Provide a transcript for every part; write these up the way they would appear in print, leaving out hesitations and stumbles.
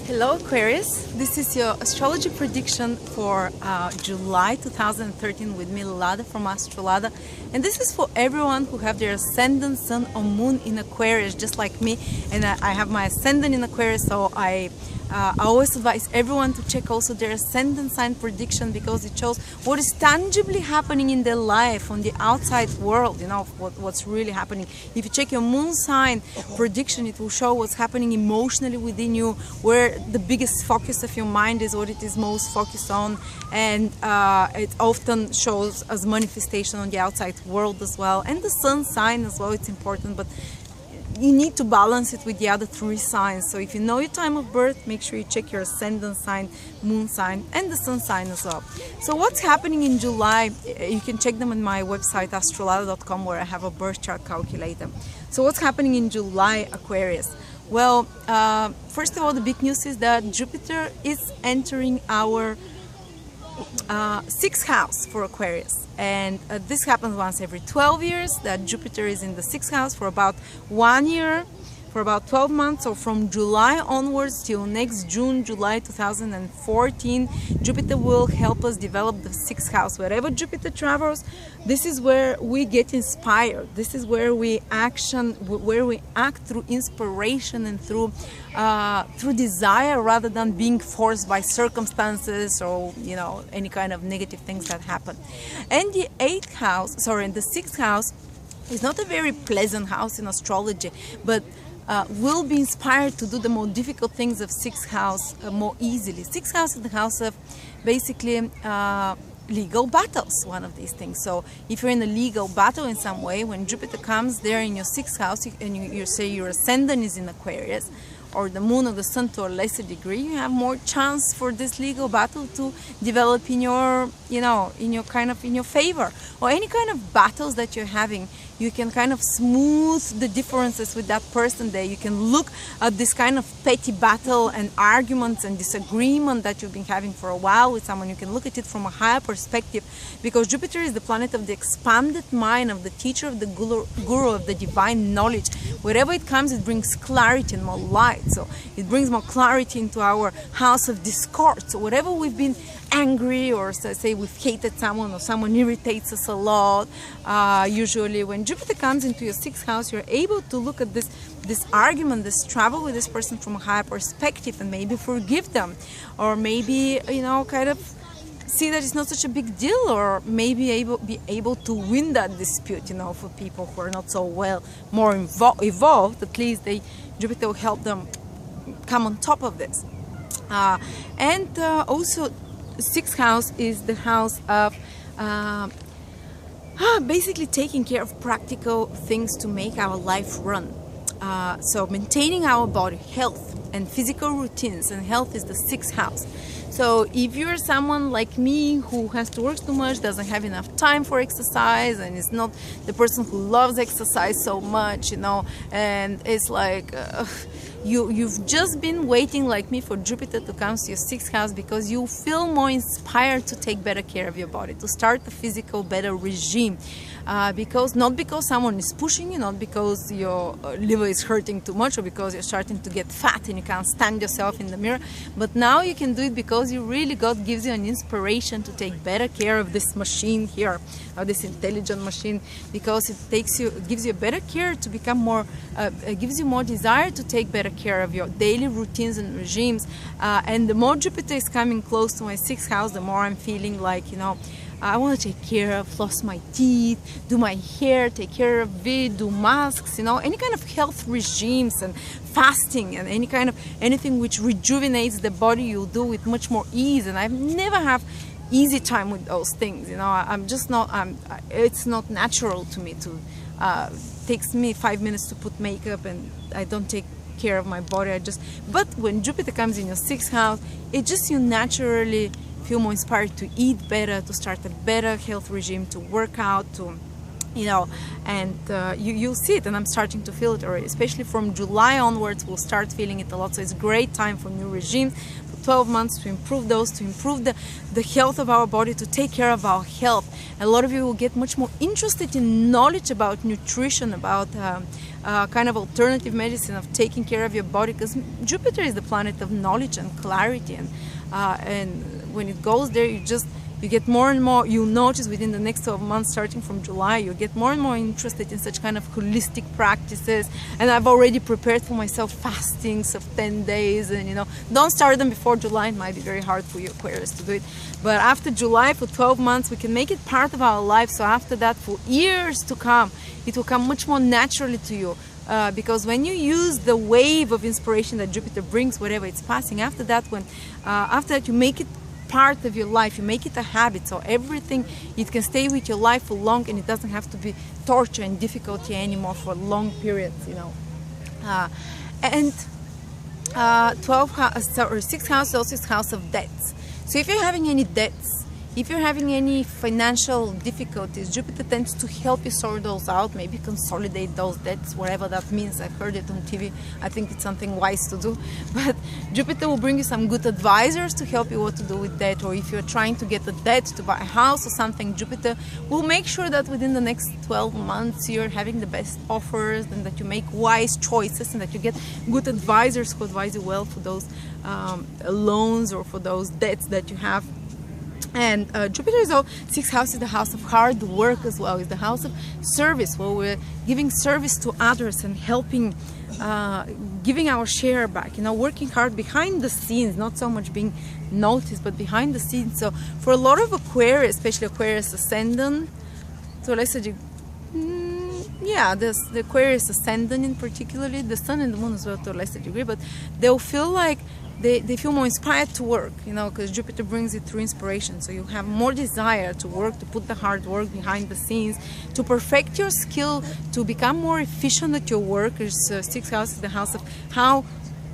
Hello Aquarius, this is your astrology prediction for July 2013 with me, Lada from Lada, and this is for everyone who have their ascendant, sun or moon in Aquarius, just like me. And I have my ascendant in Aquarius, so I always advise everyone to check also their ascendant sign prediction, because it shows what is tangibly happening in their life on the outside world, you know, what's really happening. If you check your moon sign prediction, it will show what's happening emotionally within you, where the biggest focus of your mind is, what it is most focused on, and it often shows as manifestation on the outside world as well. And the sun sign as well, it's important, but you need to balance it with the other three signs. So if you know your time of birth, make sure you check your ascendant sign, moon sign, and the sun sign as well. So what's happening in July, you can check them on my website astrolada.com, where I have a birth chart calculator. So what's happening in July, Aquarius? Well, first of all, the big news is that Jupiter is entering our sixth house for Aquarius, and this happens once every 12 years, that Jupiter is in the sixth house for about 1 year, for about 12 months. So from July onwards till next June, July 2014, Jupiter will help us develop the sixth house. Wherever Jupiter travels, this is where we get inspired. This is where we act through inspiration and through desire, rather than being forced by circumstances or, you know, any kind of negative things that happen. And the the sixth house is not a very pleasant house in astrology, but will be inspired to do the more difficult things of sixth house more easily. Sixth house is the house of basically legal battles, one of these things. So if you're in a legal battle in some way, when Jupiter comes there in your sixth house, and you say your ascendant is in Aquarius, or the moon or the sun to a lesser degree, you have more chance for this legal battle to develop in your, you know, in your favor. Or any kind of battles that you're having, you can kind of smooth the differences with that person there. You can look at this kind of petty battle and arguments and disagreement that you've been having for a while with someone. You can look at it from a higher perspective, because Jupiter is the planet of the expanded mind, of the teacher, of the guru, of the divine knowledge. Wherever it comes, it brings clarity and more light. So it brings more clarity into our house of discord. So whatever we've been angry, or say we've hated someone, or someone irritates us a lot, usually when Jupiter comes into your sixth house, you're able to look at this argument, this trouble with this person from a higher perspective, and maybe forgive them, or maybe, you know, kind of see that it's not such a big deal, or maybe be able to win that dispute. You know, for people who are not so more evolved, at least Jupiter will help them come on top of this. Also, sixth house is the house of basically taking care of practical things to make our life run. So maintaining our body, health and physical routines, and health is the sixth house. So if you're someone like me who has to work too much, doesn't have enough time for exercise, and is not the person who loves exercise so much, you know, and it's like you've just been waiting, like me, for Jupiter to come to your sixth house, because you feel more inspired to take better care of your body, to start a physical better regime, not because someone is pushing you, not because your liver is hurting too much, or because you're starting to get fat and you can't stand yourself in the mirror, but now you can do it because God gives you an inspiration to take better care of this machine here, or this intelligent machine, because it gives you a better care to become more, gives you more desire to take better care of your daily routines and regimes. And the more Jupiter is coming close to my sixth house, the more I'm feeling like, you know, I want to take care of, floss my teeth, do my hair, take care of it, do masks, you know, any kind of health regimes and fasting, and anything which rejuvenates the body, you'll do with much more ease. And I've never have easy time with those things, you know. I'm just not, it's not natural to me to, takes me 5 minutes to put makeup, and I don't take care of my body. But when Jupiter comes in your sixth house, it just, you naturally feel more inspired to eat better, to start a better health regime, to work out, to, you know, and you'll see it, and I'm starting to feel it already. Especially from July onwards, we'll start feeling it a lot. So it's a great time for new regimes, for 12 months, to improve those, to improve the health of our body, to take care of our health. A lot of you will get much more interested in knowledge about nutrition, about kind of alternative medicine, of taking care of your body, because Jupiter is the planet of knowledge and clarity, and when it goes there, you get more and more, you notice within the next 12 months, starting from July, you get more and more interested in such kind of holistic practices. And I've already prepared for myself fastings of 10 days, and don't start them before July. It might be very hard for you Aquarius to do it, but after July, for 12 months, we can make it part of our life. So after that, for years to come, it will come much more naturally to you. Because when you use the wave of inspiration that Jupiter brings, whatever it's passing, after that you make it part of your life, you make it a habit, so everything, it can stay with your life for long, and it doesn't have to be torture and difficulty anymore for long periods, and 6th house also is house of debts. So if you're having any debts, if you're having any financial difficulties, Jupiter tends to help you sort those out, maybe consolidate those debts, whatever that means. I've heard it on TV. I think it's something wise to do. But Jupiter will bring you some good advisors to help you what to do with debt. Or if you're trying to get a debt to buy a house or something, Jupiter will make sure that within the next 12 months you're having the best offers, and that you make wise choices, and that you get good advisors who advise you well for those loans or for those debts that you have. And Jupiter is 6th house is the house of hard work as well. It's the house of service, where we're giving service to others and helping, giving our share back, working hard behind the scenes, not so much being noticed, but behind the scenes. So for a lot of Aquarius, especially Aquarius ascendant, so let's say, the Aquarius ascendant in particularly, the sun and the moon as well to a lesser degree, but they'll feel like they feel more inspired to work, because Jupiter brings it through inspiration. So you have more desire to work, to put the hard work behind the scenes, to perfect your skill, to become more efficient at your work. 6th house is the house of how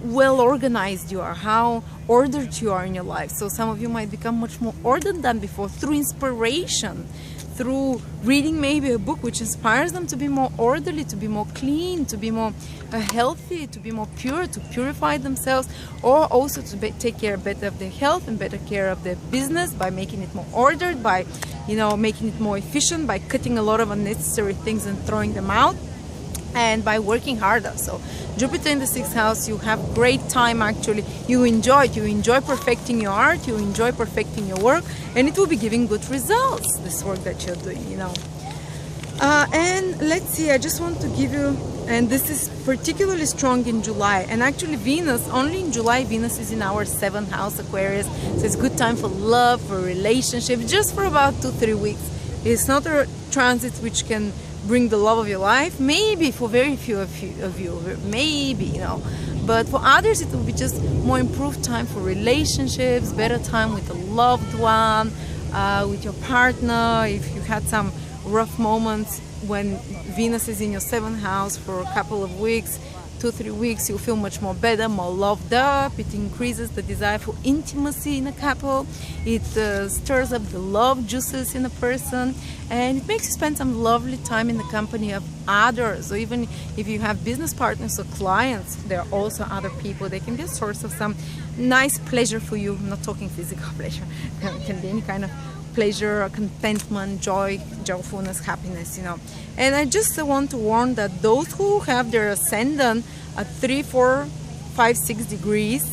well organized you are, how ordered you are in your life. So some of you might become much more ordered than before through inspiration, through reading maybe a book which inspires them to be more orderly, to be more clean, to be more healthy, to be more pure, to purify themselves, or also to take care better of their health and better care of their business by making it more ordered, by making it more efficient, by cutting a lot of unnecessary things and throwing them out, and by working harder. So Jupiter in the 6th house, you have great time actually. You enjoy perfecting your art, you enjoy perfecting your work, and it will be giving good results, this work that you're doing, And let's see, I just want to give you, and this is particularly strong in July, and actually Venus, only in July, Venus is in our 7th house, Aquarius, so it's a good time for love, for relationship, just for about 2-3 weeks. It's not a transit which can bring the love of your life, maybe for very few of you, maybe, but for others it will be just more improved time for relationships, better time with a loved one, with your partner. If you had some rough moments when Venus is in your 7th house for a couple of weeks, 2-3 weeks, you'll feel much more better, more loved up. It increases the desire for intimacy in a couple. It stirs up the love juices in a person, and it makes you spend some lovely time in the company of others. So even if you have business partners or clients, there are also other people. They can be a source of some nice pleasure for you. I'm not talking physical pleasure. It can be any kind of pleasure, contentment, joy, joyfulness, happiness, And I just want to warn that those who have their ascendant at 3, 4, 5, 6 degrees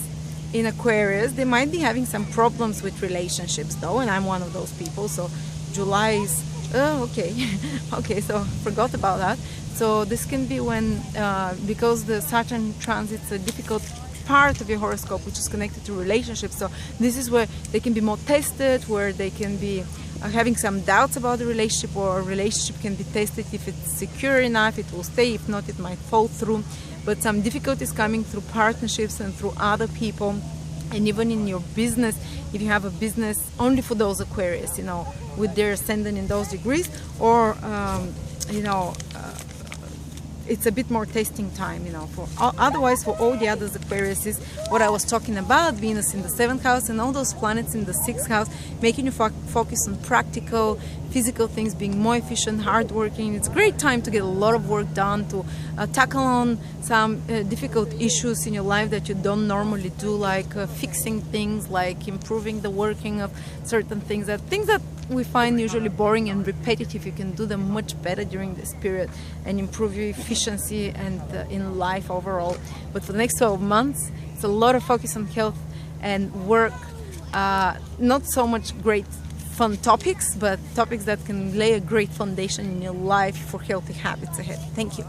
in Aquarius, they might be having some problems with relationships though, and I'm one of those people. So July is, okay, so forgot about that. So this can be when, because the Saturn transits a difficult part of your horoscope which is connected to relationships, so this is where they can be more tested, where they can be having some doubts about the relationship, or a relationship can be tested. If it's secure enough, it will stay. If not, it might fall through. But some difficulties coming through partnerships and through other people, and even in your business, if you have a business only for those Aquarius, with their ascendant in those degrees, or it's a bit more testing time, you know. Otherwise, for all the others, Aquarius is what I was talking about, Venus in the 7th house and all those planets in the 6th house, making you focus on practical, physical things, being more efficient, hardworking. It's a great time to get a lot of work done, to tackle on some difficult issues in your life that you don't normally do, like fixing things, like improving the working of certain things that we find usually boring and repetitive. You can do them much better during this period and improve your efficiency and in life overall. But for the next 12 months, it's a lot of focus on health and work, not so much great fun topics, but topics that can lay a great foundation in your life for healthy habits ahead. Thank you.